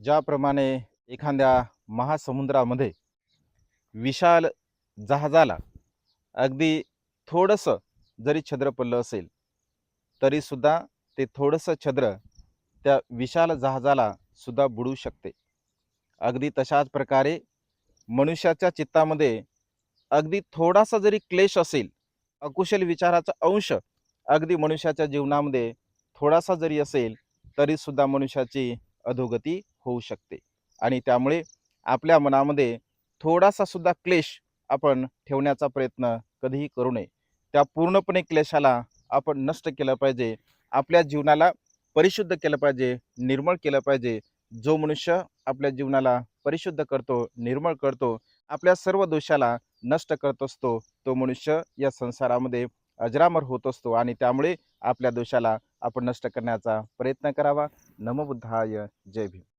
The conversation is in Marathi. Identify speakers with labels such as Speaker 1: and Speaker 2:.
Speaker 1: ज्याप्रमाणे एखाद्या महासमुद्रामध्ये विशाल जहाजाला अगदी थोडंसं जरी छिद्र पडलं असेल तरी सुद्धा ते थोडंसं छिद्र त्या विशाल जहाजाला सुद्धा बुडवू शकते. अगदी तशाच प्रकारे मनुष्याच्या चित्तामध्ये अगदी थोडासा जरी क्लेश असेल, अकुशल विचाराचा अंश अगदी मनुष्याच्या जीवनामध्ये थोडासा जरी असेल तरी सुद्धा मनुष्याची अधोगती होऊ शकते. आणि त्यामुळे आपल्या मनामध्ये थोडासा सुद्धा क्लेश आपण ठेवण्याचा प्रयत्न कधीही करू नये. त्या पूर्णपणे क्लेशाला आपण नष्ट केलं पाहिजे. आपल्या जीवनाला परिशुद्ध केलं पाहिजे, निर्मळ केलं पाहिजे. जो मनुष्य आपल्या जीवनाला परिशुद्ध करतो, निर्मळ करतो, आपल्या सर्व दोषाला नष्ट करत असतो, तो मनुष्य या संसारामध्ये अजरामर होत असतो. आणि त्यामुळे आपल्या दोषाला आपण नष्ट करण्याचा प्रयत्न करावा. नमो बुद्धाय. जय भीम.